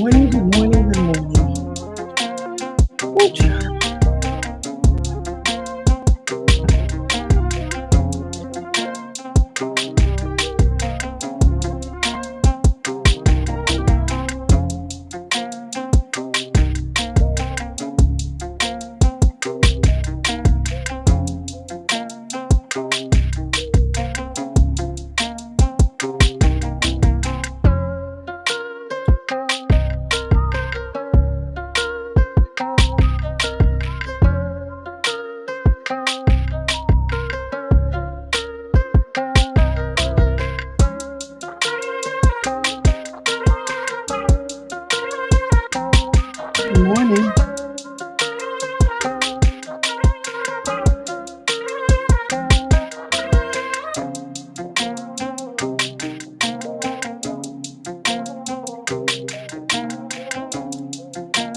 morning, good morning, good morning. Oh, child. Good morning.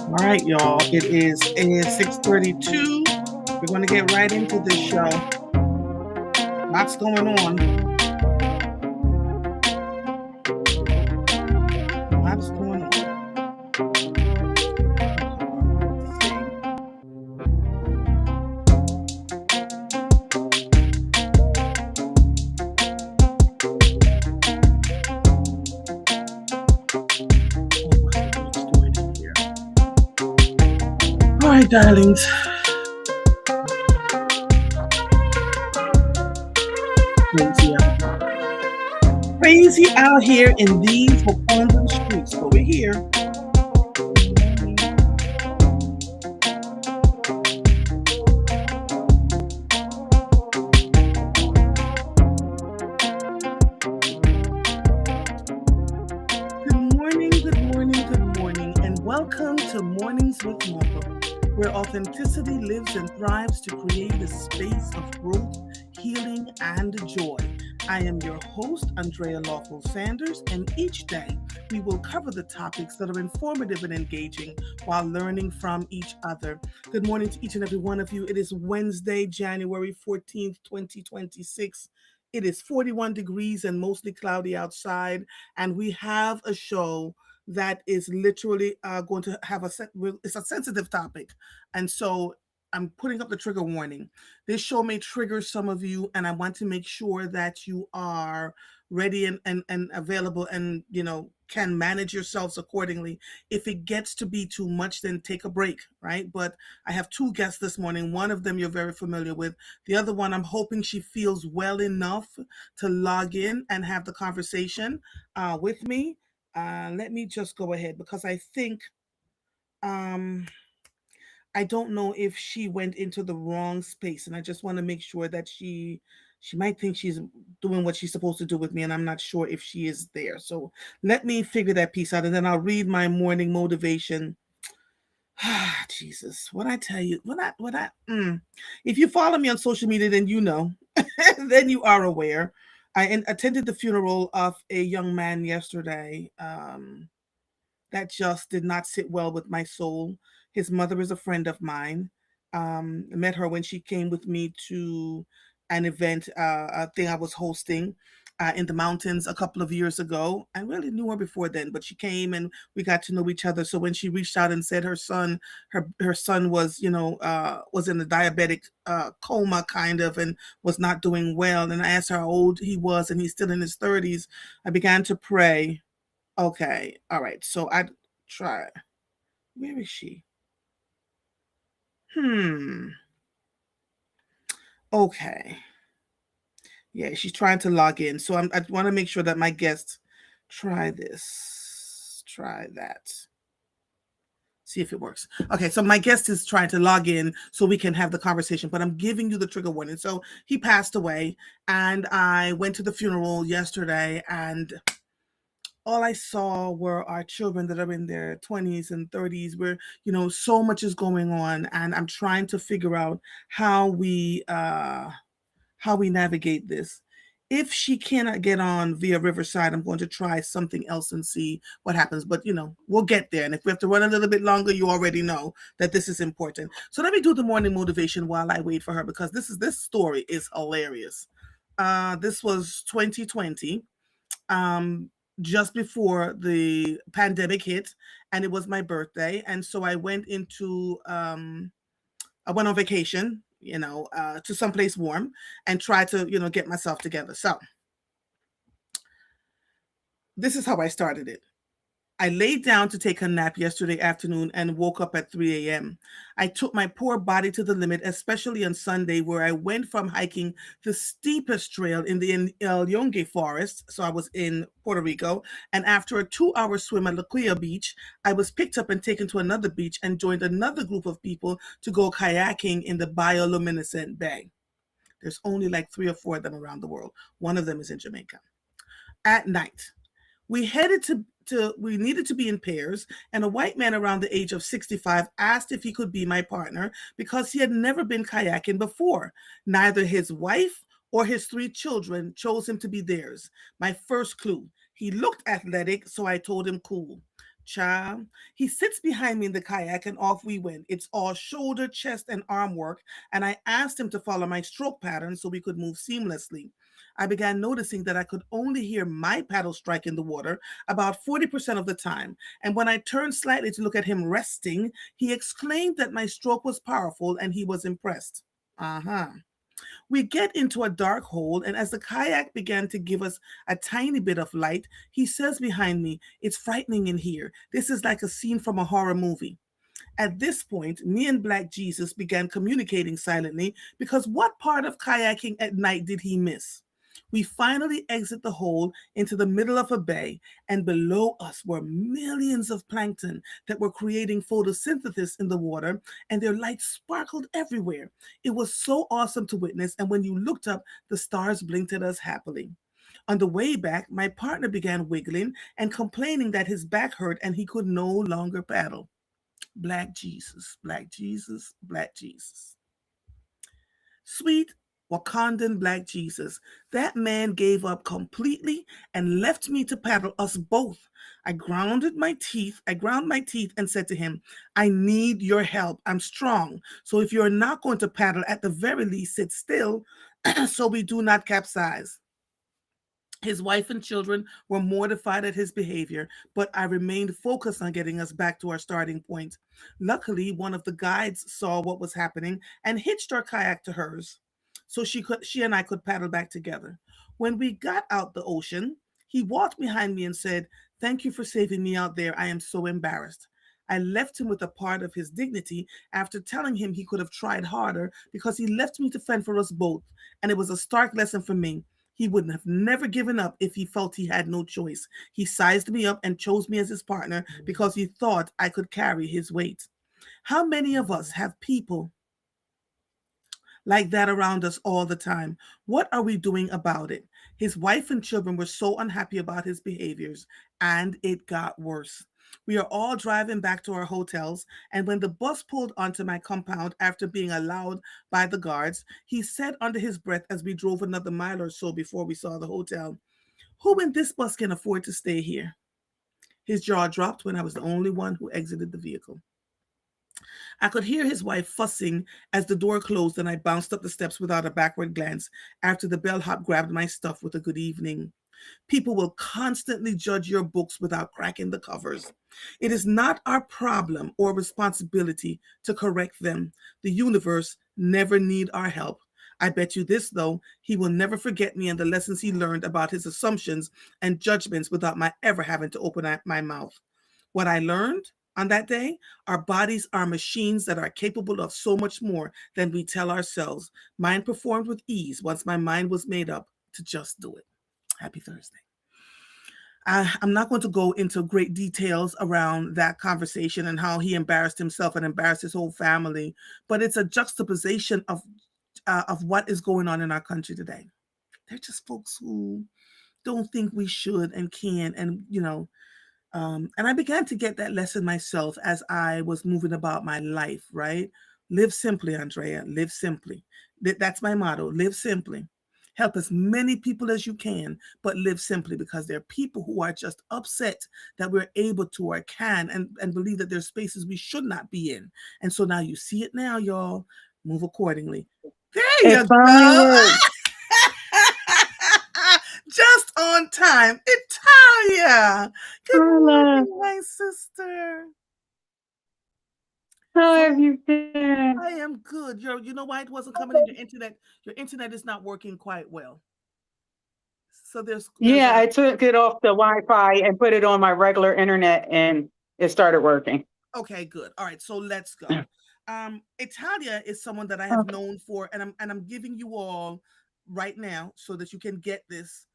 All right, y'all. It is 6:32. We're going to get right into this show. Lots going on. Lots going on. Let's see. Oh, what's the big story here? All right, darlings. Crazy out here. Crazy out here in these Wakanda streets. But we're here. Good morning, good morning, good morning, and welcome to Mornings with Martha, where authenticity lives and thrives to create a space of growth, healing, and joy. I am your host, Andrea Lawful Sanders, and each day we will cover the topics that are informative and engaging while learning from each other. Good morning to each and every one of you. It is Wednesday, January 14th, 2026. It is 41 degrees and mostly cloudy outside, and we have a show that is literally going to have it's a sensitive topic, and so I'm putting up the trigger warning. This show may trigger some of you, and I want to make sure that you are ready and available, and can manage yourselves accordingly. If it gets to be too much, then take a break, right? But I have two guests this morning. One of them you're very familiar with. The other one, I'm hoping she feels well enough to log in and have the conversation with me. Let me just go ahead because I think um, I don't know if she went into the wrong space, and I just want to make sure that she might think she's doing what she's supposed to do with me, and I'm not sure if she is there. So let me figure that piece out, and then I'll read my morning motivation. Jesus, what I tell you, if you follow me on social media, then you know, then you are aware. I attended the funeral of a young man yesterday. That just did not sit well with my soul. His mother is a friend of mine. I met her when she came with me to an event, a thing I was hosting in the mountains a couple of years ago. I really knew her before then, but she came and we got to know each other. So when she reached out and said her son was, was in a diabetic coma kind of, and was not doing well, and I asked her how old he was, and he's still in his 30s. I began to pray. Okay. All right. So I try. Where is she? Hmm. Okay. Yeah, she's trying to log in. So I want to make sure that my guests try this. Try that. See if it works. Okay, so my guest is trying to log in so we can have the conversation, but I'm giving you the trigger warning. So he passed away, and I went to the funeral yesterday, and all I saw were our children that are in their 20s and 30s, where so much is going on, and I'm trying to figure out how we navigate this. If she cannot get on via Riverside, I'm going to try something else and see what happens. But we'll get there. And if we have to run a little bit longer, you already know that this is important. So let me do the morning motivation while I wait for her, because this story is hilarious. This was 2020. just before the pandemic hit, and it was my birthday, and so I went on vacation, to someplace warm, and tried to get myself together. So this is how I started it. I laid down to take a nap yesterday afternoon and woke up at 3 a.m. I took my poor body to the limit, especially on Sunday, where I went from hiking the steepest trail in the El Yunque forest. So I was in Puerto Rico. And after a 2 hour swim at La Quilla Beach, I was picked up and taken to another beach and joined another group of people to go kayaking in the bioluminescent bay. There's only like three or four of them around the world. One of them is in Jamaica. At night, we headed we needed to be in pairs, and a white man around the age of 65 asked if he could be my partner because he had never been kayaking before. Neither his wife or his three children chose him to be theirs. My first clue. He looked athletic, so I told him cool. Child, he sits behind me in the kayak and off we went. It's all shoulder, chest, and arm work, and I asked him to follow my stroke pattern so we could move seamlessly. I began noticing that I could only hear my paddle strike in the water about 40% of the time. And when I turned slightly to look at him resting, he exclaimed that my stroke was powerful and he was impressed. Uh-huh. We get into a dark hole, and as the kayak began to give us a tiny bit of light, he says behind me, "It's frightening in here. This is like a scene from a horror movie." At this point, me and Black Jesus began communicating silently because what part of kayaking at night did he miss? We finally exit the hole into the middle of a bay, and below us were millions of plankton that were creating photosynthesis in the water, and their light sparkled everywhere. It was so awesome to witness, and when you looked up, the stars blinked at us happily. On the way back, my partner began wiggling and complaining that his back hurt and he could no longer paddle. Black Jesus, Black Jesus, Black Jesus. Sweet Wakandan Black Jesus. That man gave up completely and left me to paddle us both. I ground my teeth and said to him, "I need your help. I'm strong. So if you're not going to paddle, at the very least sit still so we do not capsize." His wife and children were mortified at his behavior, but I remained focused on getting us back to our starting point. Luckily, one of the guides saw what was happening and hitched our kayak to hers, so she and I could paddle back together. When we got out the ocean, he walked behind me and said, "Thank you for saving me out there. I am so embarrassed." I left him with a part of his dignity after telling him he could have tried harder because he left me to fend for us both, and it was a stark lesson for me. He would have never given up if he felt he had no choice. He sized me up and chose me as his partner because he thought I could carry his weight. How many of us have people like that around us all the time? What are we doing about it? His wife and children were so unhappy about his behaviors, and it got worse. We are all driving back to our hotels, and when the bus pulled onto my compound after being allowed by the guards, he said under his breath as we drove another mile or so before we saw the hotel, "Who in this bus can afford to stay here?" His jaw dropped when I was the only one who exited the vehicle. I could hear his wife fussing as the door closed, and I bounced up the steps without a backward glance after the bellhop grabbed my stuff with a "good evening." People will constantly judge your books without cracking the covers. It is not our problem or responsibility to correct them. The universe never need our help. I bet you this, though, he will never forget me and the lessons he learned about his assumptions and judgments without my ever having to open my mouth. What I learned on that day, our bodies are machines that are capable of so much more than we tell ourselves. Mine performed with ease once my mind was made up to just do it. Happy Thursday. I'm not going to go into great details around that conversation and how he embarrassed himself and embarrassed his whole family, but it's a juxtaposition of what is going on in our country today. They're just folks who don't think we should and can, and I began to get that lesson myself as I was moving about my life. Right, live simply, Andrea. Live simply. That's my motto. Live simply. Help as many people as you can, but live simply, because there are people who are just upset that we're able to or can and believe that there's spaces we should not be in. And so now you see it now, y'all. Move accordingly. There It you finally go. worked. Just on time. Italia. Good Carla, morning, my sister. how have So you been? I am good. You know why it wasn't coming in your internet? Your internet is not working quite well. So there's Yeah, a I took it off the Wi-Fi and put it on my regular internet, and it started working. Okay, good. All right, so let's go. Italia is someone that I have Okay. known for, and I'm giving you all right now so that you can get this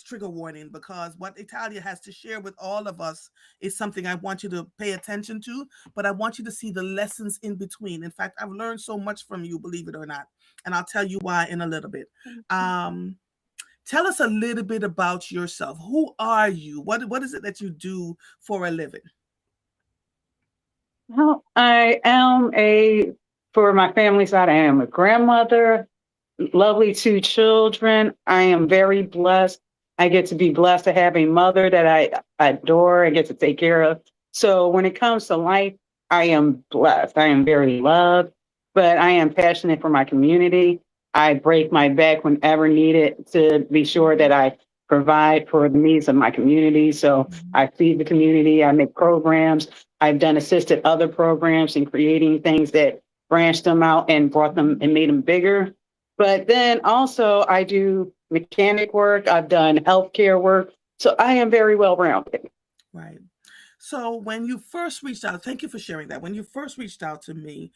trigger warning, because what Italia has to share with all of us is something I want you to pay attention to, but I want you to see the lessons in between. In fact, I've learned so much from you, believe it or not, and I'll tell you why in a little bit. Um, Tell us a little bit about yourself. Who are you? What is it that you do for a living? Well, for my family side, I am a grandmother, lovely two children. I am very blessed. I get to be blessed to have a mother that I adore and get to take care of. So when it comes to life, I am blessed. I am very loved, but I am passionate for my community. I break my back whenever needed to be sure that I provide for the needs of my community. So I feed the community, I make programs. I've done assisted other programs in creating things that branched them out and brought them and made them bigger. But then also I do mechanic work, I've done healthcare work. So I am very well rounded. Right. So when you first reached out, thank you for sharing that. When you first reached out to me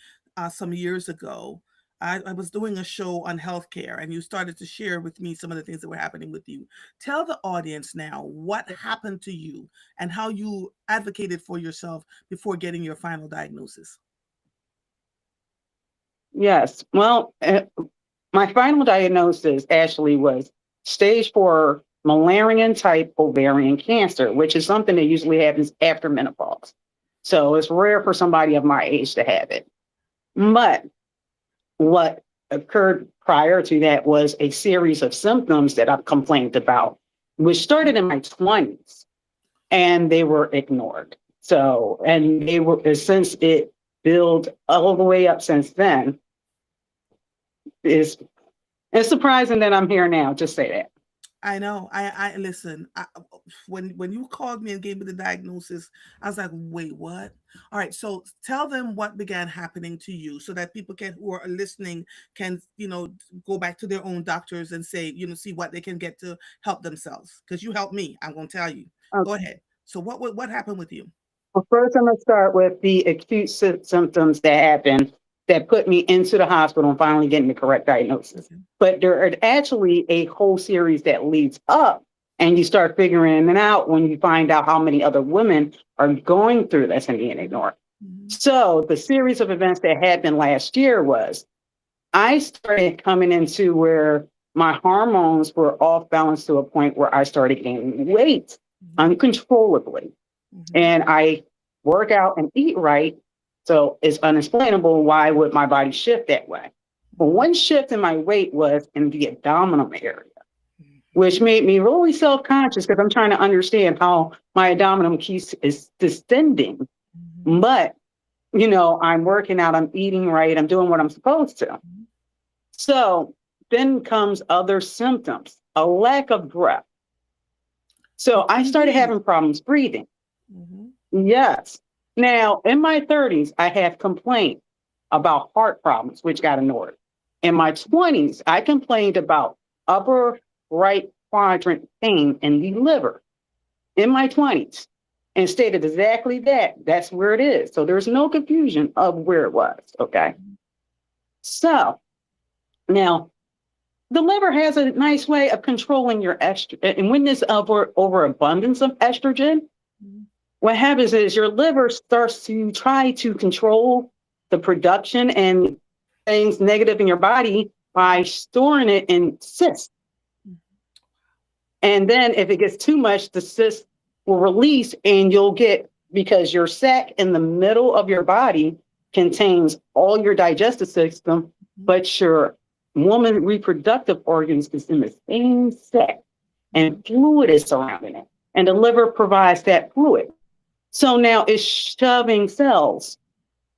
some years ago, I was doing a show on healthcare, and you started to share with me some of the things that were happening with you. Tell the audience now what happened to you and how you advocated for yourself before getting your final diagnosis. Yes. Well, my final diagnosis actually was stage 4 Malarian type ovarian cancer, which is something that usually happens after menopause. So it's rare for somebody of my age to have it. But what occurred prior to that was a series of symptoms that I've complained about, which started in my 20s and they were ignored. So, and they were, since it built all the way up since then, is it's surprising that I'm here now. Just say that. I know. I listen. When you called me and gave me the diagnosis, I was like, "Wait, what?" All right. So tell them what began happening to you, so that people can who are listening can go back to their own doctors and say see what they can get to help themselves. Because you helped me. I'm gonna tell you. Go Okay. ahead. So what happened with you? Well, first, I'm going to start with the acute symptoms that happened that put me into the hospital and finally getting the correct diagnosis. Okay. But there are actually a whole series that leads up, and you start figuring it out when you find out how many other women are going through this and being ignored. Mhm. So, the series of events that happened last year was I started coming into where my hormones were off balance to a point where I started gaining weight Mhm. uncontrollably, Mhm. and I work out and eat right. So it's unexplainable why would my body shift that way. But Mhm. one shift in my weight was in the abdominal area, which Mhm. made me really self-conscious because I'm trying to understand how my abdominal keeps is distending. Mhm. But I'm working out, I'm eating right, I'm doing what I'm supposed to. Mhm. So then comes other symptoms, a lack of breath. You So I couldn't started breathe. having problems breathing. Mhm. Yes. Now, in my 30s, I have complained about heart problems, which got ignored. In my 20s, I complained about upper right quadrant pain in the liver in my 20s and stated exactly that. That's where it is. So there's no confusion of where it was. Okay. So now the liver has a nice way of controlling your estrogen. And when there's overabundance of estrogen, Mhm. what happens is your liver starts to try to control the production and things negative in your body by storing it in cysts. And then if it gets too much, the cyst will release and you'll get, because your sac in the middle of your body contains all your digestive system, Mhm. but your woman reproductive organs is in the same sac Mhm. and fluid is surrounding it. And the liver provides that fluid. So now it's shoving cells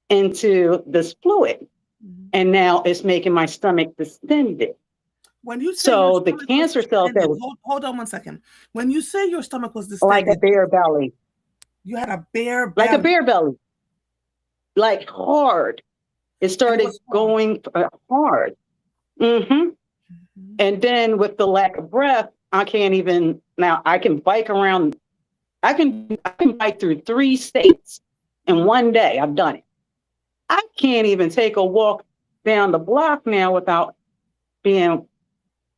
into this fluid. Mhm. And now it's making my stomach distended. When you say your So the stomach was cancer cells that distended, was hold on one second. When you say your stomach was like a distended, bare belly, you had a bare like a belly bare belly, like hard. It and it started was hard. going hard. Hmm. Mhm. And then with the lack of breath, I can't even now. I can bike around. I can bike through 3 states in one day. I've done it. I can't even take a walk down the block now being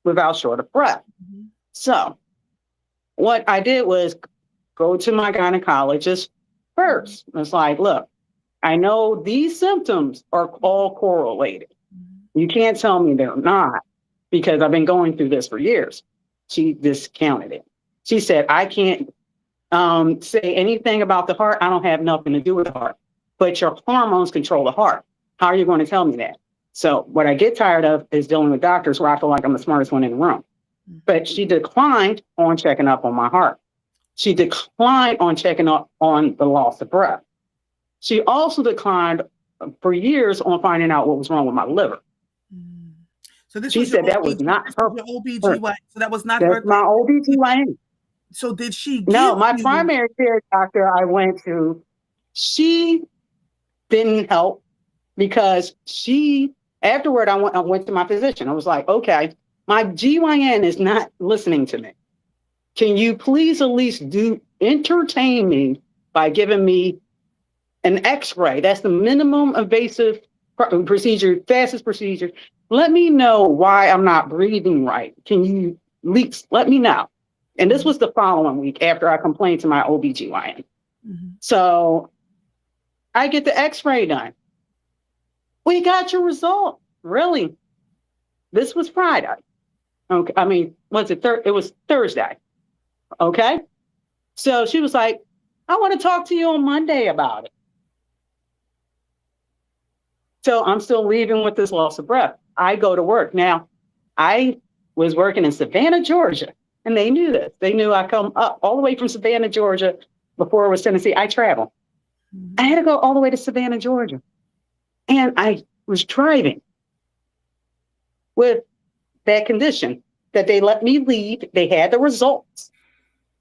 without short of breath. Mhm. So what I did was go to my gynecologist Mhm. first. It's like, look, I know these symptoms are all correlated. Mhm. You can't tell me they're not because I've been going through this for years. She discounted it. She said, I can't say anything about the heart. I don't have nothing to do with the heart, but your hormones control the heart. How are you going to tell me that? So what I get tired of is dealing with doctors where I feel like I'm the smartest one in the room. But she declined on checking up on my heart. She declined on checking up on the loss of breath. She also declined for years on finding out what was wrong with my liver. Mm. So this She was your said that was OBG. not This was her. your her OBGY. So that was not that's her my thing. OBGYN. So did she give No, my you? primary care doctor I went to, she didn't help because afterward I went to my physician. I was like, okay, my GYN is not listening to me. Can you please at least entertain me by giving me an x-ray? That's the minimum invasive procedure, fastest procedure. Let me know why I'm not breathing right. Can you at least let me know? And this Mhm. was the following week after I complained to my OBGYN. Mhm. So I get the x-ray done. We got your result. Really? This was Friday. Okay. I mean, was it It was Thursday. Okay. So she was like, I want to talk to you on Monday about it. So I'm still leaving with this loss of breath. I go to work. Now, I was working in Savannah, Georgia, and they knew this. They knew I come up all the way from Savannah, Georgia. Before it was Tennessee, I travel. I Mhm. had to go all the way to Savannah, Georgia. And I was driving with that condition that they let me leave. They had the results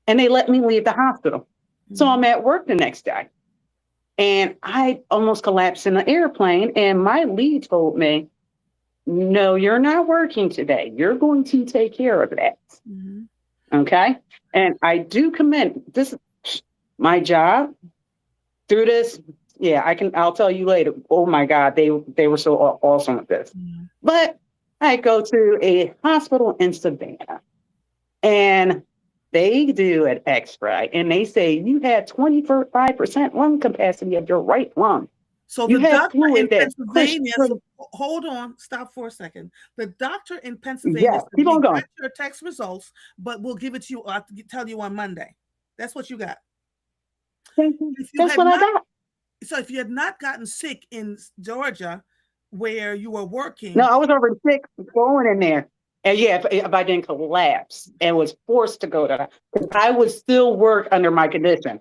and they let me leave the hospital. So I'm Mhm. at work the next day and I almost collapsed in the airplane. And my lead told me, no, you're not working today. You're going to take care of that. Mhm. Okay. And I do commend this, my job through this. Yeah, I'll tell you later. Oh my God, they were so awesome with this. Mhm. But I go to a hospital in Savannah and they do an x-ray and they say you have 25% lung capacity of your right lung. So You the have doctor in fluid that pushed Pennsylvania, so through. hold on, stop for a second. The doctor in Pennsylvania Yeah, said keep he on going. got your test results, but we'll give it to you. I'll tell you on Monday. That's what you got. Thank you. If you That's had what I not, got. so if you had not gotten sick in Georgia, where you were No, working, I was already sick going in there. And yeah, if I didn't collapse and was forced to go to, because I would still work under my condition.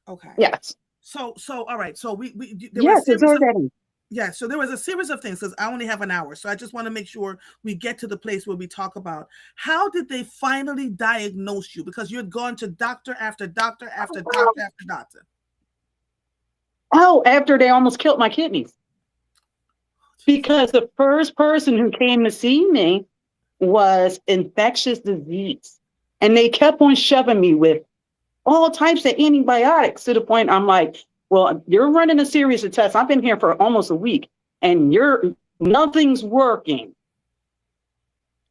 okay. Yes. So all right. So we there were a Yes, it's series of already. yeah. So there was a series of things because I only have an hour. So I just want to make sure we get to the place where we talk about how did they finally diagnose you because you had gone to doctor after doctor after doctor after doctor. Oh, after they almost killed my kidneys. Because the first person who came to see me was infectious disease. And they kept on shoving me with all types of antibiotics to the point I'm like, well, you're running a series of tests. I've been here for almost a week and nothing's working.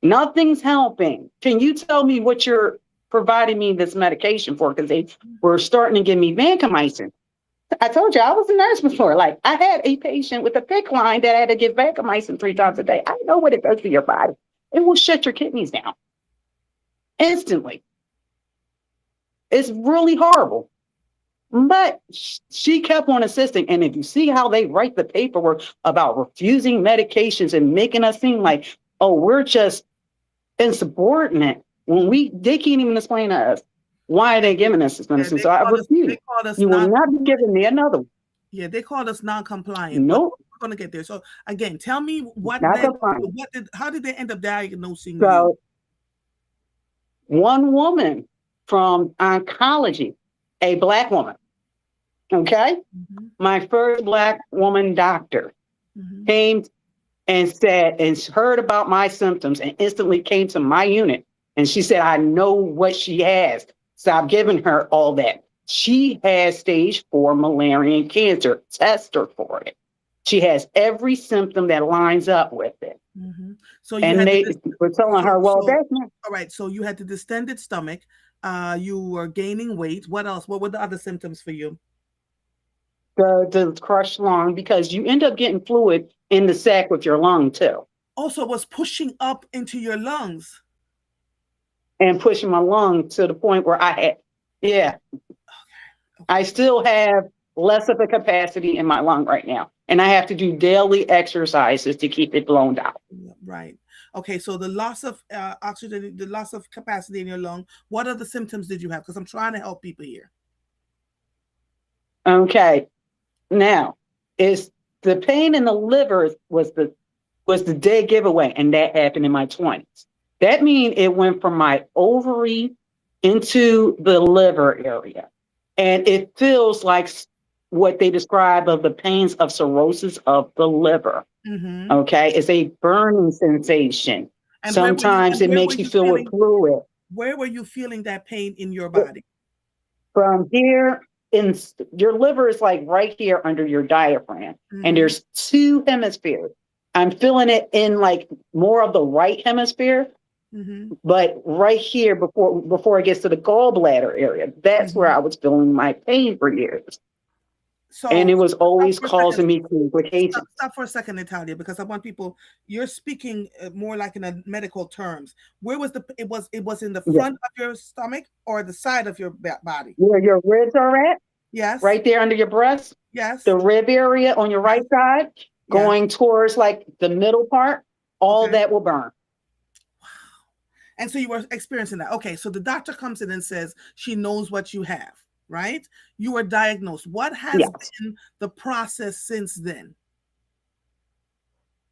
Nothing's helping. Can you tell me what you're providing me this medication for? Because they were starting to give me vancomycin. I told you I was a nurse before. Like I had a patient with a thick line that had to give vancomycin 3 times a day. I know what it does to your body. It will shut your kidneys down instantly. It's really horrible. But she kept on insisting. And if you see how they write the paperwork about refusing medications and making us seem like, oh, we're just insubordinate when they can't even explain to us why are they giving us this Yeah, medicine. So I they refuse. called us You will non not be giving me another one. yeah, they called us non-compliant. But Nope. we're gonna get there. So again, tell me That's a fine. how did they end up diagnosing you? So one woman from oncology, a Black woman, okay? Mm-hmm. My first Black woman doctor Mm-hmm. came and said, and heard about my symptoms and instantly came to my unit. And she said, I know what she has. So I've given her all that. She has stage 4 malaria cancer. Test her for it. She has every symptom that lines up with it. Mm-hmm. So you And had they were telling her, well, that's not all right. So you had the distended stomach. You were gaining weight. What else? What were the other symptoms for you? the crushed lung because you end up getting fluid in the sac with your lung too. Also, it was pushing up into your lungs. And pushing my lung to the point where I had, yeah, I Okay. still have less of a capacity in my lung right now. And I have to do daily exercises to keep it blown out. Yeah, right. Okay. So the loss of oxygen, the loss of capacity in your lung. What other symptoms did you have? Because I'm trying to help people here. Okay. Now, is the pain in the liver was the dead giveaway, and that happened in my 20s. That means it went from my ovary into the liver area. And it feels like what they describe of the pains of cirrhosis of the liver. Mm-hmm. Okay. It's a burning sensation. And where were you? Sometimes And it makes you feel with fluid. where were you feeling that pain in your body? From here, in your liver is like right here under your diaphragm, and Mm-hmm. there's 2 hemispheres. I'm feeling it in like more of the right hemisphere, Mm-hmm. but right here before it gets to the gallbladder area, that's where Mm-hmm. I was feeling my pain for years, and it So was stop always for a second. causing me complications. Stop for a second, Natalia, because I want people. You're speaking more like in a medical terms. Where was the? It was in the Yeah, front of your stomach or the side of your body. where your ribs are at, Yes. right there under your breast, Yes. the rib area on your right Yes. side, Yes. going towards like the middle part, all Okay. that will burn. And so you were experiencing that. Okay. So the doctor comes in and says she knows what you have. Right. You were diagnosed. What has Yes. been the process since then?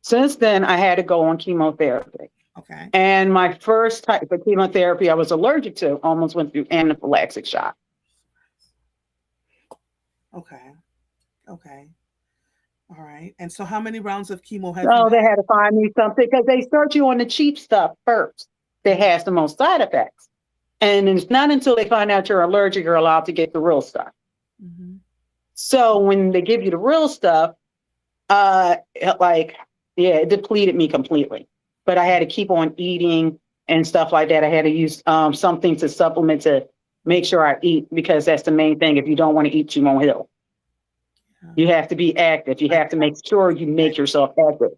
Since then, I had to go on chemotherapy. Okay. And my first type of chemotherapy I was allergic to almost went through anaphylactic shock. Okay. Okay. All right. And so how many rounds of chemo have you So had? they had to find me something because they start you on the cheap stuff first that has the most side effects. And it's not until they find out you're allergic you're allowed to get the real stuff. Mm-hmm. So when they give you the real stuff, like, yeah, it depleted me completely. But I had to keep on eating and stuff like that. I had to use something to supplement to make sure I eat because that's the main thing. If you don't want to eat, you won't heal. You have to be active. You Right. have to make sure you make Right. yourself active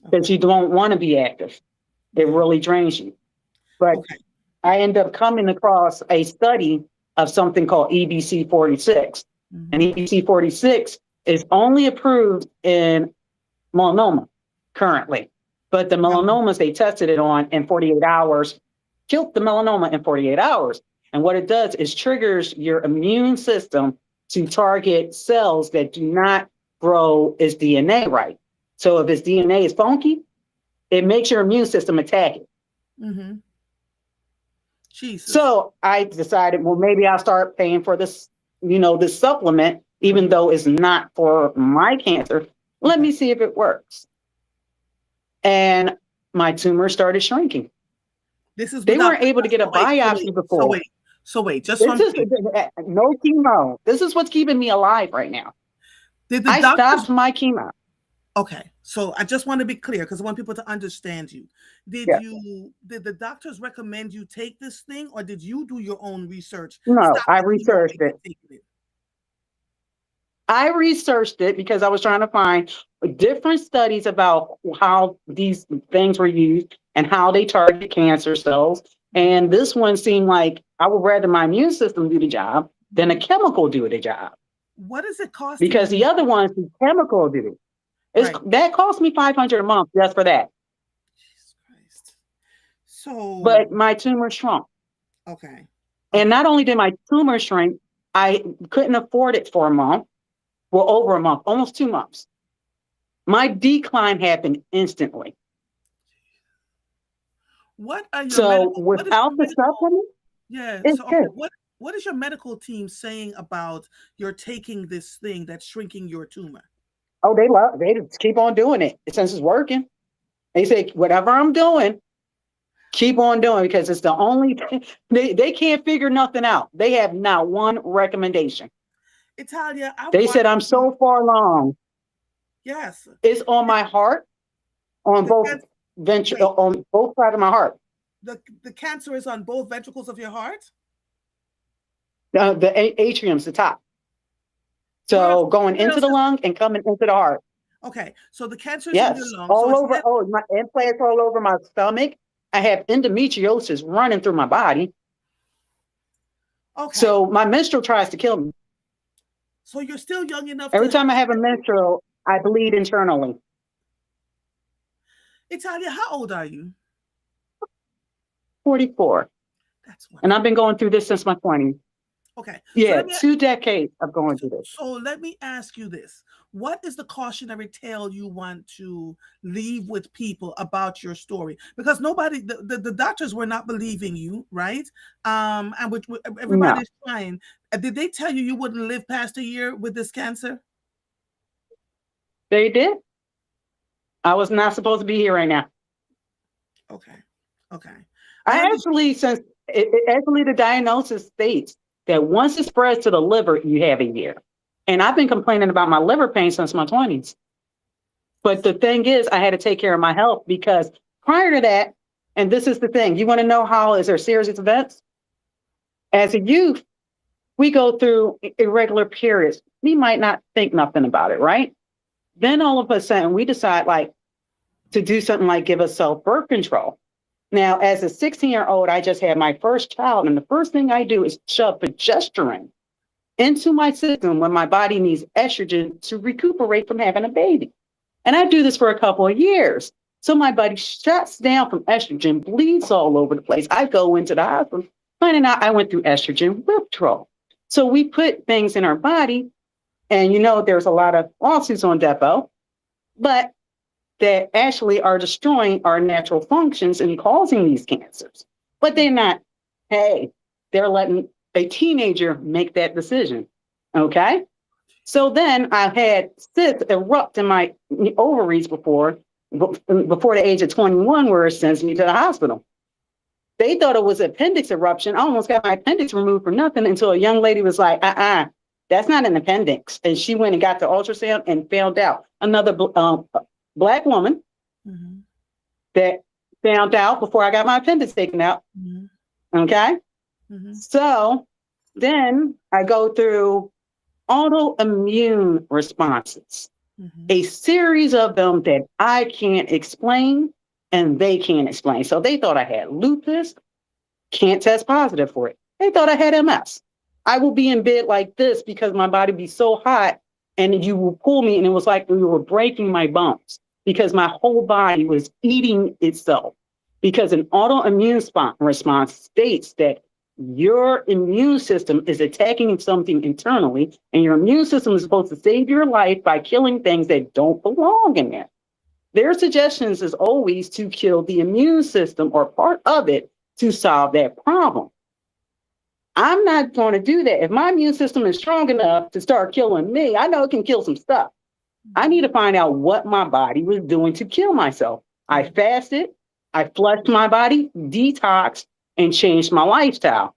because Okay. you don't want to be active. It Yeah. really drains you. But Okay. I end up coming across a study of something called EBC 46. And Mm-hmm. EBC 46 is only approved in melanoma currently. But the Wow. melanomas they tested it on in 48 hours, killed the melanoma in 48 hours. And what it does is triggers your immune system to target cells that do not grow its DNA right. So if its DNA is funky, it makes your immune system attack it. Mm-hmm. Jesus. So I decided, well, maybe I'll start paying for this, this supplement, even though it's not for my cancer. Let Okay. me see if it works. And my tumor started shrinking. This is They without. weren't able to get a So wait. So wait. biopsy So before. wait. So wait. Just so This I'm is clear. no chemo. This is what's keeping me alive right now. Did the I doctors? stopped my chemo. Okay. So I just want to be clear because I want people to understand you. Yeah. Did the doctors recommend you take this thing, or did you do your own research? No, Stop I the chemo researched and it. get taken it. I researched it because I was trying to find different studies about how these things were used and how they target cancer cells. And this one seemed like I would rather my immune system do the job than a chemical do the job. What is it costing Because you? the other ones, the chemical do. Right. That cost me $500 a month just for that. Jesus Christ. So But my tumor shrunk. okay. And Okay. not only did my tumor shrink, I couldn't afford it for a month. Well, over a month, almost 2 months. My decline happened instantly. What are your So medical? What is your without the medical? supplement, Yeah. it's So okay, good. what is your medical team saying about your taking this thing that's shrinking your tumor? Oh, they just keep on doing it since it's working. They say whatever I'm doing, keep on doing because it's the only they can't figure nothing out. They have not one recommendation. Italia, I've They said watched I'm you. so far along. Yes. It's on my heart, on The both cancer. Wait. on both sides of my heart. The cancer is on both ventricles of your heart. The atrium's the top. Where So going where into else the is lung and coming into the heart. okay? So the cancer is in your Yes, lungs. So all it's over. Oh, my implants all over my stomach. I have endometriosis running through my body. okay. So my menstrual tries to kill me. So you're still young enough Every to. time I have a menstrual, I bleed internally. Italia, how old are you? 44. That's And I've wonderful. been going through this since my 20s. Okay. So Yeah, let me 2 decades of going through this. so let me ask you this. What is the cautionary tale you want to leave with people about your story? Because nobody, the doctors were not believing you, right? And which No, everybody's trying. Did they tell you you wouldn't live past a year with this cancer? they did. I was not supposed to be here right now. Okay. Okay. I I understand. actually, since actually the diagnosis states that once it spreads to the liver, you have a year. And I've been complaining about my liver pain since my 20s. But the thing is, I had to take care of my health because prior to that, and this is the thing, you want to know how is there serious events? As a youth, we go through irregular periods. We might not think nothing about it, right? Then all of a sudden we decide like to do something like give ourselves birth control. Now, as a 16-year-old, I just had my first child, and the first thing I do is shove progesterone into my system when my body needs estrogen to recuperate from having a baby. And I do this for a couple of years. So my body shuts down from estrogen, bleeds all over the place. I go into the hospital, finding out I went through estrogen withdrawal. So we put things in our body, and there's a lot of lawsuits on Depo, but that actually are destroying our natural functions and causing these cancers. But they're not, hey, they're letting a teenager make that decision. Okay. So then I had cysts erupt in my ovaries before the age of 21, where it sends me to the hospital. They thought it was appendix eruption. I almost got my appendix removed for nothing until a young lady was like, that's not an appendix. And she went and got the ultrasound and found out. Another Black woman Mm-hmm. that found out before I got my appendix taken out. Mm-hmm. Okay. Mm-hmm. So then I go through autoimmune responses, Mm-hmm. a series of them that I can't explain and they can't explain. So they thought I had lupus, can't test positive for it. They thought I had MS. I will be in bed like this because my body be so hot and you will pull me and it was like we were breaking my bones because my whole body was eating itself because an autoimmune response states that your immune system is attacking something internally and your immune system is supposed to save your life by killing things that don't belong in there. Their suggestions is always to kill the immune system or part of it to solve that problem. I'm not going to do that. If my immune system is strong enough to start killing me, I know it can kill some stuff. I need to find out what my body was doing to kill myself. I Mm-hmm. fasted, I flushed my body, detoxed, and changed my lifestyle.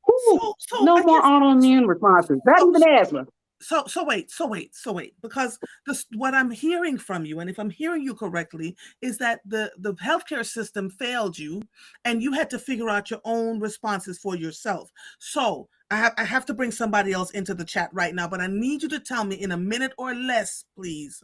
Whew, So no I more guess autoimmune responses, not so even asthma. wait, because this what I'm hearing from you, and if I'm hearing you correctly, is that the healthcare system failed you, and you had to figure out your own responses for yourself. So I have to bring somebody else into the chat right now, but I need you to tell me in a minute or less, please.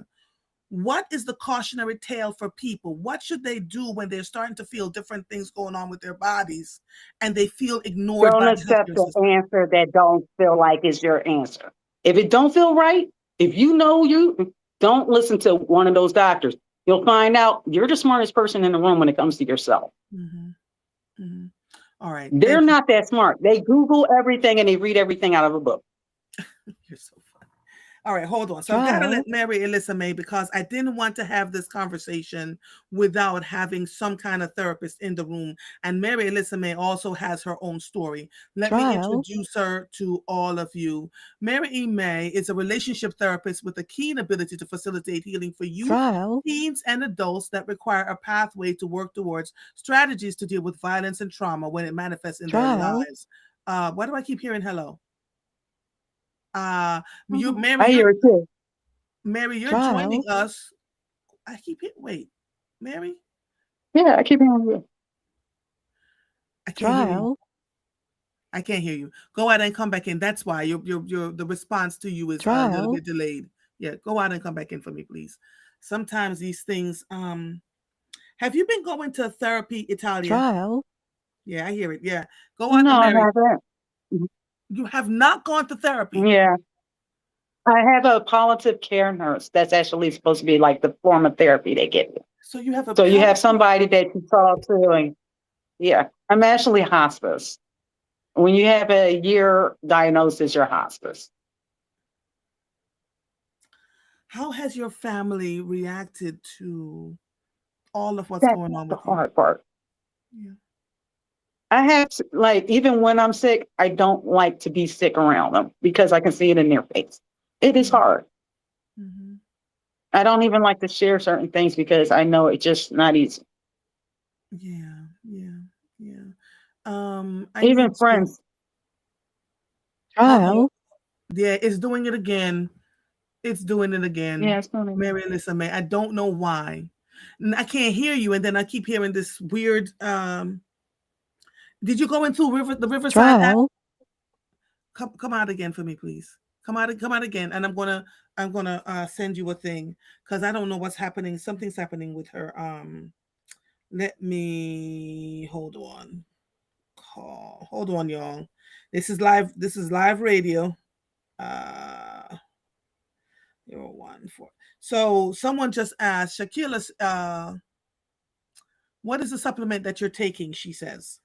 What is the cautionary tale for people? What should they do when they're starting to feel different things going on with their bodies and they feel ignored Don't by the accept healthcare the system? answer that don't feel like is your answer. If it don't feel right, if you know you, don't listen to one of those doctors. You'll find out you're the smartest person in the room when it comes to yourself. Mm-hmm. Mm-hmm. All right. They're Thank you. not that smart. They Google everything and they read everything out of a book. You're so funny. All right, hold on. So I've got to trial, let Mary Alyssa May, because I didn't want to have this conversation without having some kind of therapist in the room. And Mary Alyssa May also has her own story. Let me trial, introduce her to all of you. Mary E. May is a relationship therapist with a keen ability to facilitate healing for youth, trial, teens, and adults that require a pathway to work towards strategies to deal with violence and trauma when it manifests in their trial. lives. Why do I keep hearing hello? Uh, you, Mhm. Mary, I you're hear it too. Mary, you're joining Trial, us. I keep it. Wait, Mary, Yeah, I keep hearing you. I can't hear you. trial, I can't hear you. Go out and come back in. That's why your the response to you is a little trial, bit delayed. Yeah, go out and come back in for me, please. Sometimes these things. Have you been going to therapy, Italia? trial. Yeah, I hear it. Yeah, go out No, and I Mary. haven't. Mhm. You have not gone to therapy, Yeah. I have a palliative care nurse that's actually supposed to be like the form of therapy they give you. so you have a So you have palliative. somebody that you talk to, and yeah, I'm actually hospice. When you have a year diagnosis, you're hospice. How has your family reacted to all of what's That's going on the with you? hard part. Yeah. I have like even when I'm sick, I don't like to be sick around them because I can see it in their face. It is hard. Mm-hmm. I don't even like to share certain things because I know it's just not easy. Yeah, yeah, yeah. I need Even to. friends, Uh-oh. Trial, Yeah, it's doing it again. It's doing it again. yeah, it's funny. Mary Alyssa May. I don't know why. I can't hear you, and then I keep hearing this weird. Did you go into the Riverside app? trial, Come out again for me, please. Come out again, and I'm gonna send you a thing because I don't know what's happening. Something's happening with her. Let me hold on. Call. Hold on, y'all. This is live. This is live radio. Uh 014. So someone just asked Shakila, what is the supplement that you're taking? She says.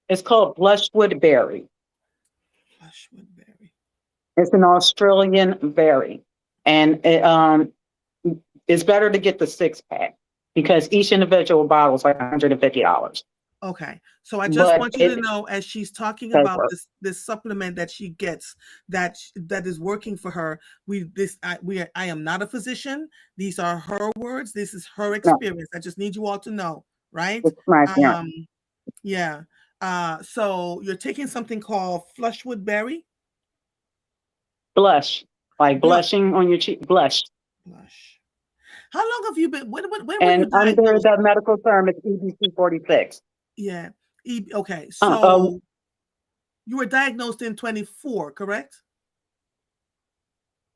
It's called Blushwood Berry. Flushwood berry. It's an Australian berry, and it's better to get the 6 pack because each individual bottle is like $150. Okay, so I just But want you to it know, as she's talking does about work. this supplement that she gets, that is working for her. I am not a physician. These are her words. This is her No, experience. I just need you all to know, right? it's my parent. Um, yeah. So you're taking something called Flushwood berry. Blush, like Blush. blushing on your cheek, blush. Blush. How long have you been? When were you And under diagnosed? the medical term, it's EBC 46. Yeah. Okay. Uh, uh, So you were diagnosed in 24, correct?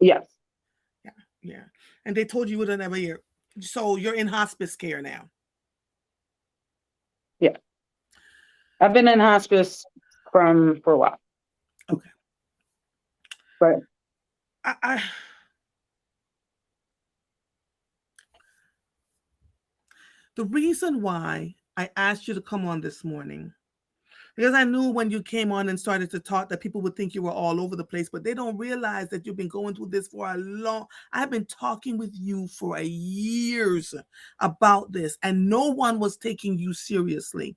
yes, Yeah. Yeah. And they told you within every year. So you're in hospice care now. yeah. I've been in hospice for a while, Okay. but I the reason why I asked you to come on this morning, because I knew when you came on and started to talk that people would think you were all over the place, but they don't realize that you've been going through this for a long. I've been talking with you for years about this, and no one was taking you seriously.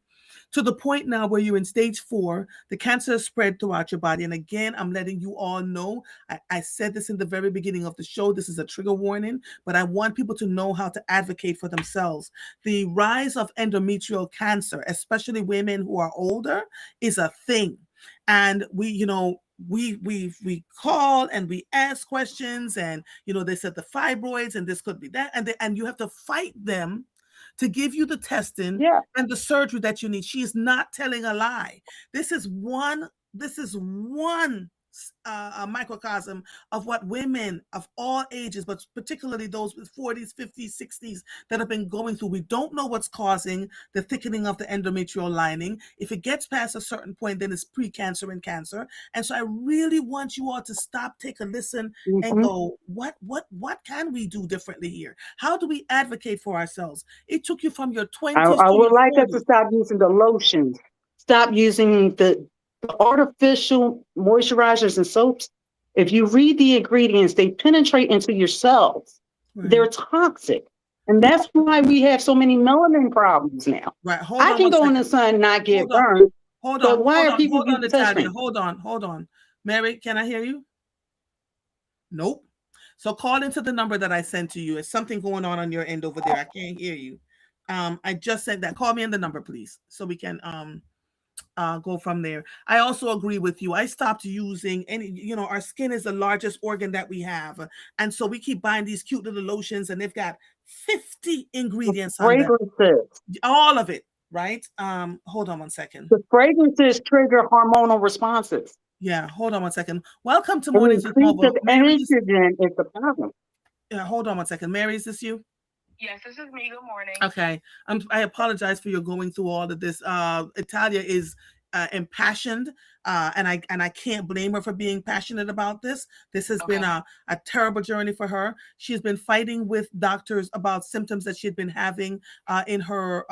To the point now where you're in stage 4, the cancer has spread throughout your body. And again, I'm letting you all know, I said this in the very beginning of the show, this is a trigger warning, but I want people to know how to advocate for themselves. The rise of endometrial cancer, especially women who are older, is a thing. And we call and we ask questions, and they said the fibroids and this could be that, and you have to fight them to give you the testing yeah, and the surgery that you need. She is not telling a lie. This is one a microcosm of what women of all ages, but particularly those with 40s, 50s, 60s, that have been going through. We don't know what's causing the thickening of the endometrial lining. If it gets past a certain point, then it's precancer and cancer. And so I really want you all to stop, take a listen, and hmm go, what can we do differently here? How do we advocate for ourselves? It took you from your I 20s to would your like us to 40s. stop using the lotions, stop using the artificial moisturizers and soaps. If you read the ingredients, they penetrate into your cells. They're Right. toxic. And that's why we have so many melanin problems now. Right. Hold I on can one go in the second. sun, not get Hold on. burned, Hold but on. why Hold are on. people Hold on, getting touching Natalia. me? Hold on. Hold on. Mary, can I hear you? Nope. So call into the number that I sent to you. It's something going on your end over there. I can't hear you. I just said that. Call me on the number, please, so we can go from there. I also agree with you. I stopped using any, our skin is the largest organ that we have. And so we keep buying these cute little lotions and they've got 50 The ingredients on them. fragrances. All of it, right? Hold on one second. The fragrances trigger hormonal responses. Yeah, hold on one second. Welcome to An Mornings with increase of Mobile. Mary is, estrogen is the problem. yeah, hold on one second. Mary, is this you? Yes, this is me. Good morning. Okay. I apologize for your going through all of this. Italia is impassioned, and I can't blame her for being passionate about this. This has been a terrible journey for her. She's been fighting with doctors about symptoms that she had been having in her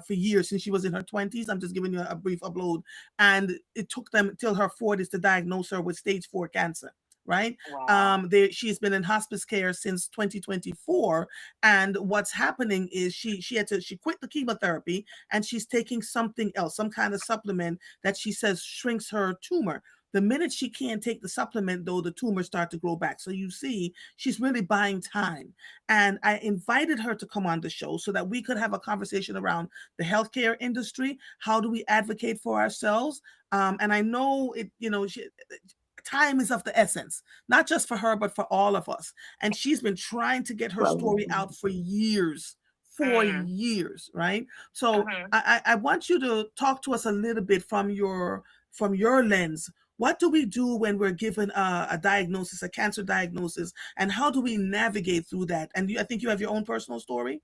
for years since she was in her 20s. I'm just giving you a brief upload, and it took them till her 40s to diagnose her with stage 4 cancer. Right. Wow. She's been in hospice care since 2024, and what's happening is she quit the chemotherapy and she's taking something else, some kind of supplement that she says shrinks her tumor. The minute she can't take the supplement, though, the tumors start to grow back. So you see, she's really buying time. And I invited her to come on the show so that we could have a conversation around the healthcare industry. How do we advocate for ourselves? And I know time is of the essence, not just for her, but for all of us. And she's been trying to get her story out for years. For years, right? So I want you to talk to us a little bit from your lens. What do we do when we're given a diagnosis, a cancer diagnosis, and how do we navigate through that? And I think you have your own personal story.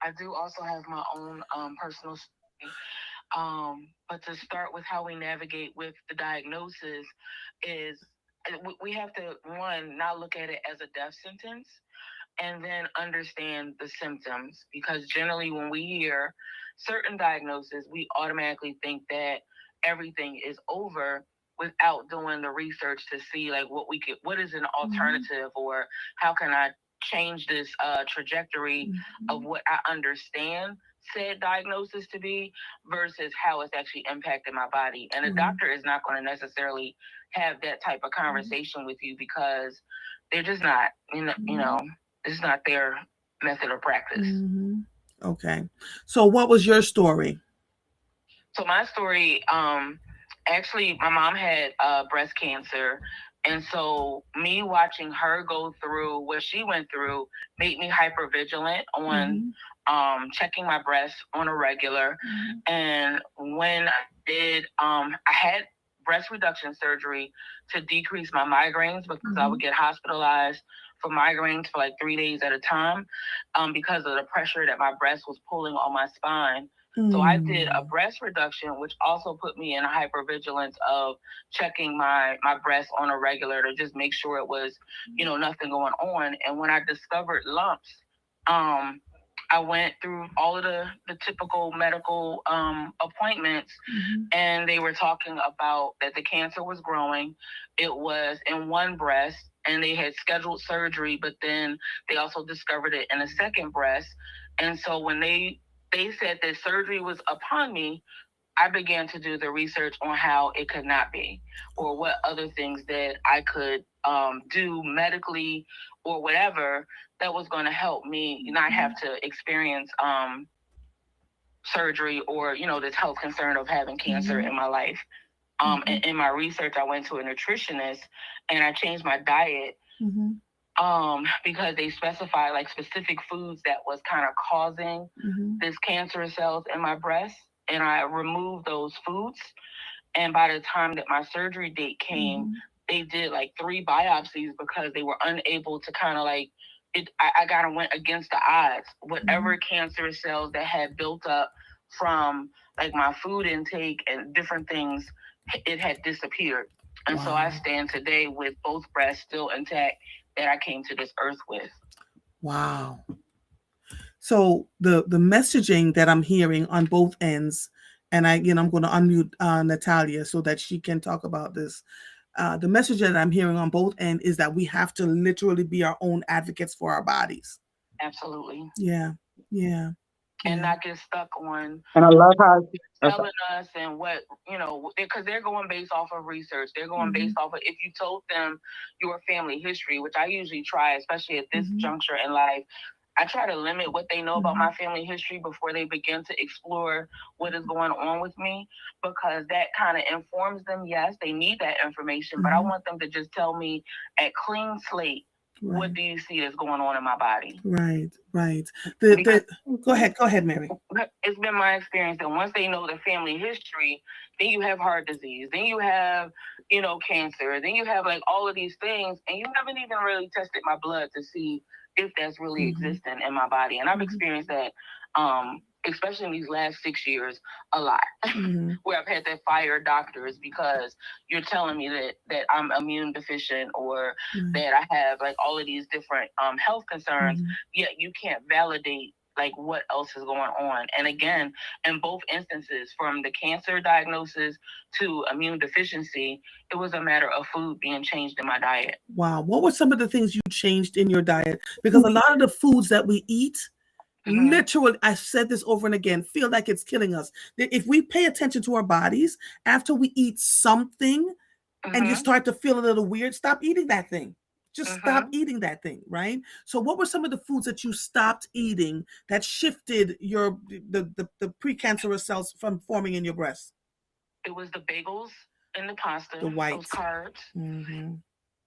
I do also have my own personal story. But to start with how we navigate with the diagnosis is we have to, one, not look at it as a death sentence, and then understand the symptoms, because generally when we hear certain diagnoses, we automatically think that everything is over without doing the research to see like what is an alternative, or how can I change this trajectory of what I understand said diagnosis to be versus how it's actually impacted my body. And a doctor is not going to necessarily have that type of conversation with you because they're just not, it's not their method of practice. Okay. So what was your story? So my story, actually, my mom had breast cancer. And so me watching her go through what she went through made me hyper vigilant on checking my breasts on a regular. And when I did, I had breast reduction surgery to decrease my migraines because I would get hospitalized for migraines for like 3 days at a time because of the pressure that my breast was pulling on my spine. So I did a breast reduction, which also put me in a hypervigilance of checking my breast on a regular to just make sure it was, nothing going on. And when I discovered lumps, I went through all of the typical medical appointments, and they were talking about that the cancer was growing. It was in one breast, and they had scheduled surgery, but then they also discovered it in a second breast. And so when they said that surgery was upon me, I began to do the research on how it could not be, or what other things that I could do medically or whatever that was going to help me not have to experience surgery or, this health concern of having cancer in my life. In my research, I went to a nutritionist and I changed my diet because they specified like specific foods that was kind of causing this cancerous cells in my breast. And I removed those foods. And by the time that my surgery date came, they did like 3 biopsies because they were unable to kind of like it. I kind of went against the odds. Whatever cancerous cells that had built up from like my food intake and different things, it had disappeared. And so I stand today with both breasts still intact that I came to this earth with. Wow. So the messaging that I'm hearing on both ends, and I'm going to unmute Natalia so that she can talk about this. the message that I'm hearing on both ends is that we have to literally be our own advocates for our bodies. Absolutely. Yeah, yeah, And yeah. not get stuck on And I love how, telling us and what, because they're going based off of research. They're going based off of, if you told them your family history, which I usually try, especially at this juncture in life, I try to limit what they know about my family history before they begin to explore what is going on with me, because that kind of informs them. Yes, they need that information, but I want them to just tell me at clean slate, what do you see that's going on in my body? Right, right. Because Go ahead, Mary. it's been my experience that once they know the family history, then you have heart disease, then you have, cancer, then you have like all of these things, and you haven't even really tested my blood to see if that's really existing in my body. And I've experienced that, especially in these last 6 years, a lot, where I've had to fire doctors because you're telling me that I'm immune deficient or that I have like all of these different health concerns, yet you can't validate like what else is going on. And again, in both instances, from the cancer diagnosis to immune deficiency, it was a matter of food being changed in my diet. Wow. What were some of the things you changed in your diet? Because a lot of the foods that we eat, literally, I've said this over and again, feel like it's killing us. If we pay attention to our bodies, after we eat something and you start to feel a little weird, stop eating that thing. Just stop eating that thing, right? So what were some of the foods that you stopped eating that shifted the precancerous cells from forming in your breast? It was the bagels and the pasta, The whites. those carbs.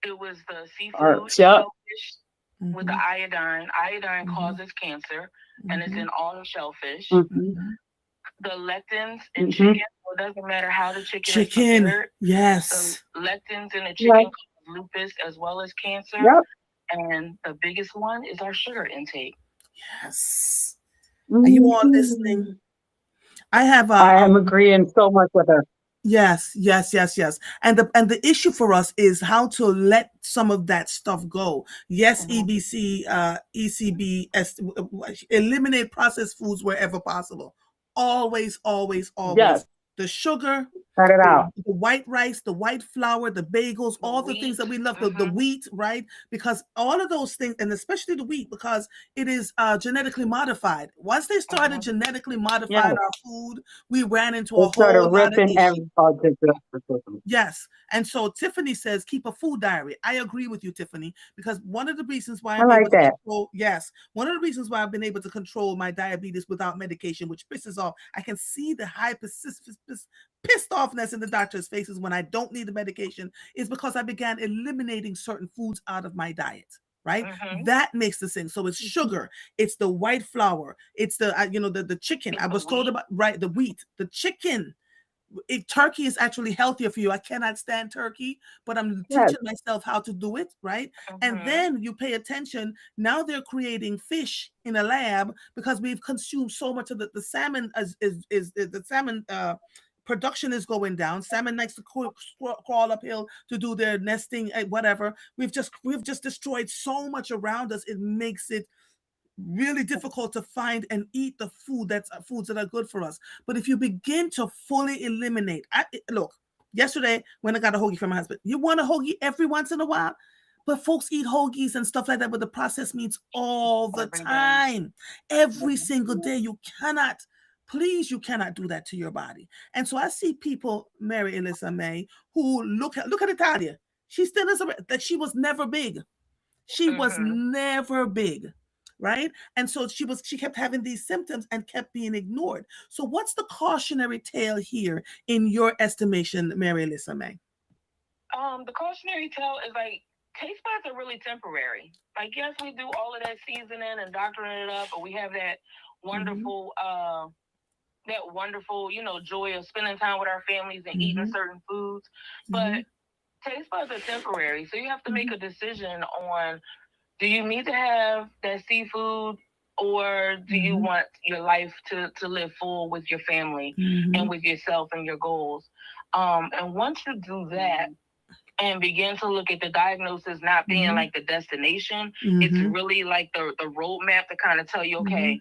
It was the seafood, yep. shellfish with the iodine. Iodine causes cancer, and it's in all the shellfish. The lectins in chicken, it doesn't matter how the chicken is prepared. Yes. The lectins in the chicken cause lupus as well as cancer. Yep. And the biggest one is our sugar intake. Yes. Are you all listening? I am agreeing so much with her. Yes. And the issue for us is how to let some of that stuff go. Yes, EBC, ECB, eliminate processed foods wherever possible. Always. Yes. The sugar, cut it out. The white rice, the white flour, the bagels, all the things that we love, the wheat, right? Because all of those things, and especially the wheat, because it is genetically modified. Once they started genetically modifying our food, we ran into a whole lot of issues. Yes. And so Tiffany says, keep a food diary. I agree with you, Tiffany, because one of the reasons why I'm able to control, one of the reasons why I've been able to control my diabetes without medication, which pisses off. I can see the high pissed offness in the doctor's faces when I don't need the medication, is because I began eliminating certain foods out of my diet. Right, that makes the thing. So it's sugar, it's the white flour, it's the the chicken. I was told about the wheat, the chicken. Turkey is actually healthier for you. I cannot stand turkey, but I'm teaching myself how to do it, right? And then you pay attention. Now they're creating fish in a lab because we've consumed so much of the salmon is the salmon production is going down. Salmon likes to crawl uphill to do their nesting, whatever. We've just destroyed so much around us. It makes it really difficult to find and eat the foods that are good for us. But if you begin to fully eliminate, look, yesterday when I got a hoagie from my husband, you want a hoagie every once in a while, but folks eat hoagies and stuff like that with the processed meats all the time, every single day. You cannot do that to your body. And so I see people, Mary Elissa May, who look at Italia. She still is that she was never big. She was never big. Right. And so she kept having these symptoms and kept being ignored. So what's the cautionary tale here in your estimation, Mary Elissa May? The cautionary tale is like taste buds are really temporary. Like, yes, we do all of that seasoning and doctoring it up, but we have that wonderful joy of spending time with our families and eating certain foods. But taste buds are temporary. So you have to make a decision on, do you need to have that seafood, or do you want your life to live full with your family and with yourself and your goals? And once you do that and begin to look at the diagnosis not being like the destination, it's really like the roadmap to kind of tell you, okay,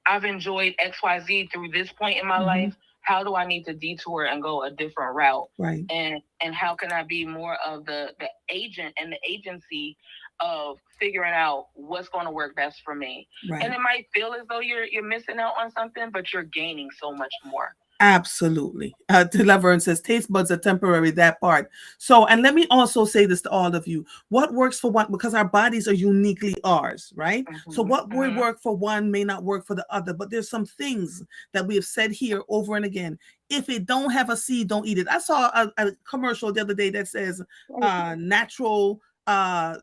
I've enjoyed XYZ through this point in my life, how do I need to detour and go a different route? Right. And how can I be more of the agent and the agency of figuring out what's going to work best for me? Right. And it might feel as though you're missing out on something, but you're gaining so much more. Absolutely. Laverne says taste buds are temporary, that part. So, and let me also say this to all of you. What works for one, because our bodies are uniquely ours, right? So Mm-hmm, what would mm-hmm. work for one may not work for the other, but there's some things that we have said here over and again. If it don't have a seed, don't eat it. I saw a commercial the other day that says natural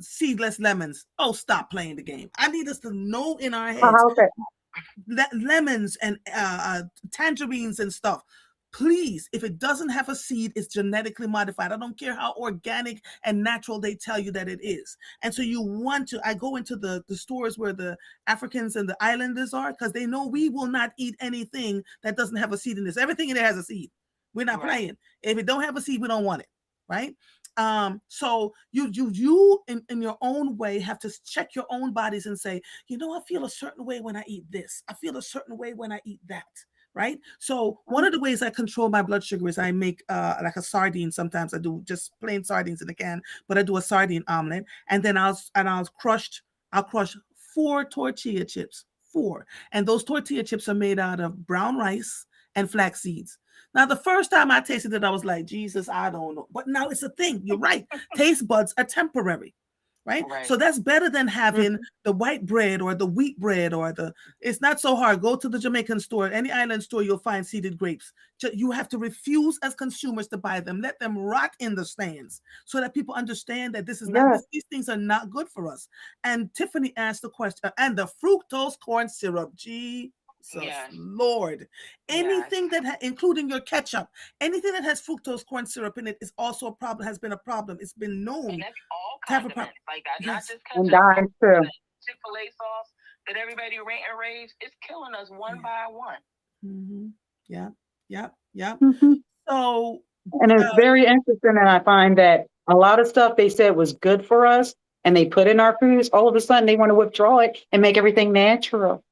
seedless lemons. Oh, stop playing the game. I need us to know in our heads How's that? lemons and tangerines and stuff. Please, if it doesn't have a seed, it's genetically modified. I don't care how organic and natural they tell you that it is. And so you want to, I go into the stores where the Africans and the islanders are, because they know we will not eat anything that doesn't have a seed in this. Everything in there has a seed. We're not playing. If it don't have a seed, we don't want it. Right. So you in your own way have to check your own bodies and say, I feel a certain way when I eat this. I feel a certain way when I eat that. Right. So one of the ways I control my blood sugar is I make like a sardine. Sometimes I do just plain sardines in a can, but I do a sardine omelet, and then I'll crush 4 tortilla chips. Four. And those tortilla chips are made out of brown rice and flax seeds. Now, the first time I tasted it, I was like, Jesus, I don't know. But now it's a thing. You're right. Taste buds are temporary. Right? So that's better than having the white bread or the wheat bread it's not so hard. Go to the Jamaican store, any island store, you'll find seeded grapes. You have to refuse as consumers to buy them. Let them rot in the stands so that people understand that these things are not good for us. And Tiffany asked the question, and the fructose corn syrup, Yes. Lord, anything Yes. that including your ketchup, anything that has fructose corn syrup in it is also a problem, has been a problem. It's been known And that's all to have a problem. condiments, like not Yes. just And ketchup, but dying too. Chick-fil-A sauce that everybody rant and raves. It's killing us one by one. Mm-hmm. Yeah. Yeah. Yeah. Hmm. So, And it's very interesting that I find that a lot of stuff they said was good for us and they put in our foods, all of a sudden they want to withdraw it and make everything natural.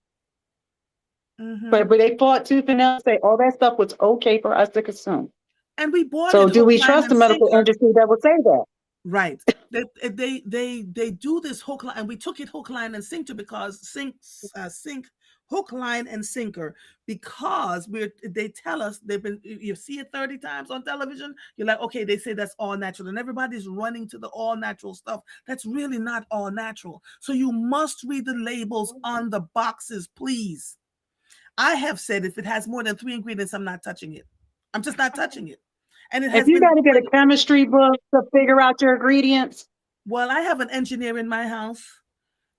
mm-hmm. But they fought tooth and nail to say all that stuff was okay for us to consume. And we bought So it do hook, we line, trust the and medical sinker. industry that would say that? Right. They do this hook line, and we took it hook, line, and sinker because sink hook, line, and sinker because they tell us you see it 30 times on television, you're like, okay, they say that's all natural, and everybody's running to the all natural stuff. That's really not all natural. So you must read the labels on the boxes, please. I have said if it has more than 3 ingredients, I'm not touching it. I'm just not touching it. And it If has you been got to get a chemistry book to figure out your ingredients, well, I have an engineer in my house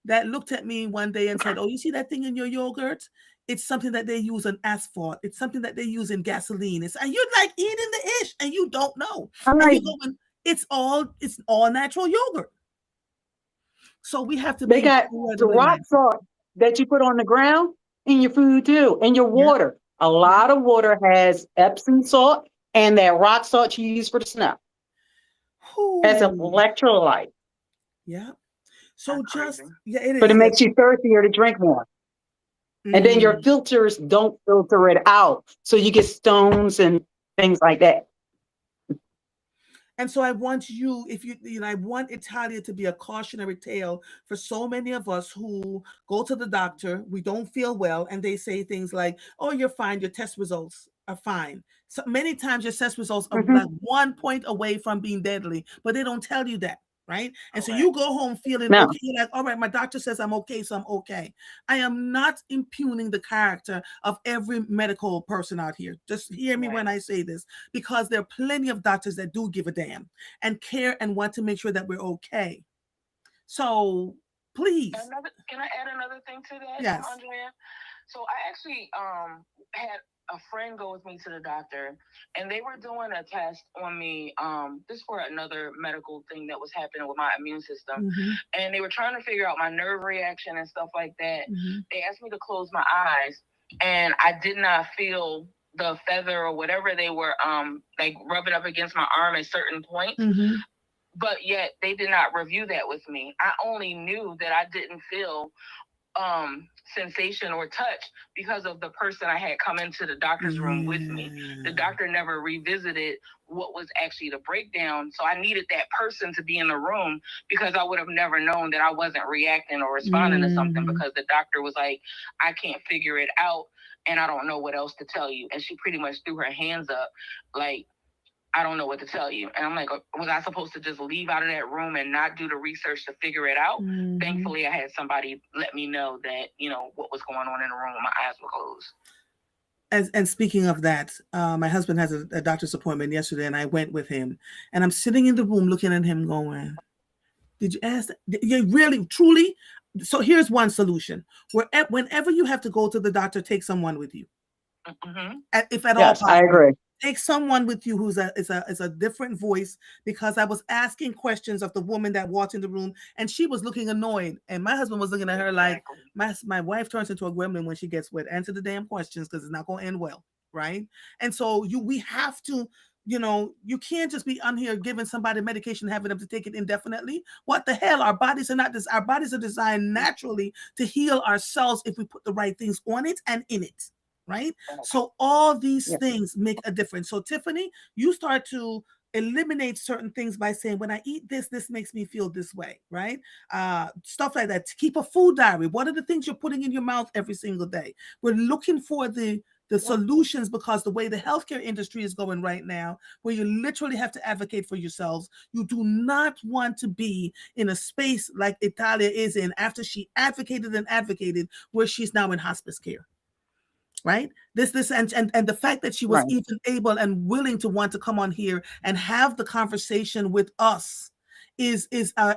that looked at me one day and said, "Oh, you see that thing in your yogurt? It's something that they use in asphalt. It's something that they use in gasoline. And you're like eating the ish, and you don't know. I'm And like, you go, it's all natural yogurt. So we have to they be got the incredibly rock mindful. salt that you put on the ground in your food too, and your Yeah, water. A yeah. lot of water has Epsom salt and that rock salt you use for the snow as an Whew. electrolyte, Yeah. So That's crazy. yeah, it but it is. makes you thirstier to drink more. And then your Mm. filters don't filter it out. So you get stones and things like that. And so I want I want Italia to be a cautionary tale for so many of us who go to the doctor, we don't feel well, and they say things like, "Oh, you're fine. Your test results are fine." So many times your test results are Hmm. like 1 point away from being deadly, but they don't tell you that. Right. And so you Correct. go home feeling Now, okay. You're like, all right, my doctor says I'm okay, so I'm okay. I am not impugning the character of every medical person out here. Just hear me when Right. I say this, because there are plenty of doctors that do give a damn and care and want to make sure that we're okay. So please, Can I add another thing to that, yes. Andrea? So I actually had a friend go with me to the doctor, and they were doing a test on me this for another medical thing that was happening with my immune system, Mm-hmm, and they were trying to figure out my nerve reaction and stuff like that. mm-hmm, They asked me to close my eyes, and I did not feel the feather or whatever they were like rubbing up against my arm at certain points, mm-hmm. but yet they did not review that with me. I only knew that I didn't feel sensation or touch because of the person I had come into the doctor's room with me. The doctor never revisited what was actually the breakdown. So I needed that person to be in the room because I would have never known that I wasn't reacting or responding to something because the doctor was like, I can't figure it out and I don't know what else to tell you. And she pretty much threw her hands up like, I don't know what to tell you. And I'm like, was I supposed to just leave out of that room and not do the research to figure it out? Thankfully, I had somebody let me know that, what was going on in the room when my eyes were closed. And speaking of that, my husband has a doctor's appointment yesterday, and I went with him. And I'm sitting in the room looking at him going, did you ask that? You really, truly? So here's one solution. Whenever you have to go to the doctor, take someone with you. If at all possible. I agree. Take someone with you who's a different voice, because I was asking questions of the woman that walked in the room and she was looking annoyed. And my husband was looking at her like, my wife turns into a gremlin when she gets wet. Answer the damn questions because it's not going to end well. Right. And so we have to, you can't just be on here giving somebody medication, having them to take it indefinitely. What the hell? Our bodies are designed naturally to heal ourselves if we put the right things on it and in it. Right? So all these things make a difference. So Tiffany, you start to eliminate certain things by saying, when I eat this makes me feel this way, right? Stuff like that. To keep a food diary. What are the things you're putting in your mouth every single day? We're looking for the solutions, because the way the healthcare industry is going right now, where you literally have to advocate for yourselves, you do not want to be in a space like Italia is in after she advocated, where she's now in hospice care. Right? This and the fact that she was even able and willing to want to come on here and have the conversation with us is a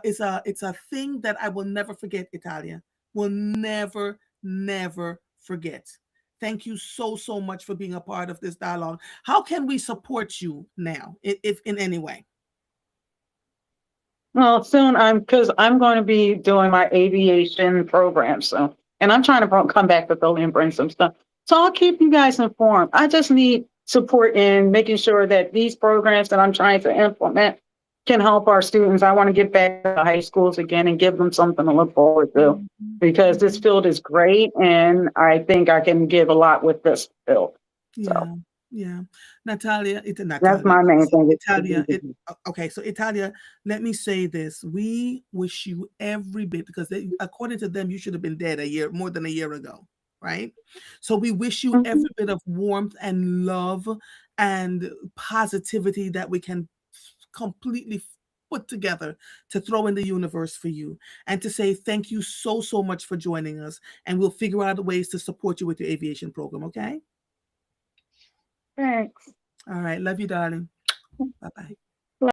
thing that I will never forget. Italia will never forget. Thank you so much for being a part of this dialogue. How can we support you now, if in any way? Well, soon because I'm going to be doing my aviation program soon, and I'm trying to come back to Philly and bring some stuff. So I'll keep you guys informed. I just need support in making sure that these programs that I'm trying to implement can help our students. I want to get back to high schools again and give them something to look forward to, because this field is great, and I think I can give a lot with this field. Yeah. Natalia, that's my main thing. Italia, okay, so Italia, let me say this. We wish you every bit, because according to them, you should have been dead more than a year ago. Right? So we wish you every bit of warmth and love and positivity that we can completely put together to throw in the universe for you, and to say thank you so much for joining us, and we'll figure out ways to support you with your aviation program. Okay? Thanks. All right. Love you, darling. Bye-bye.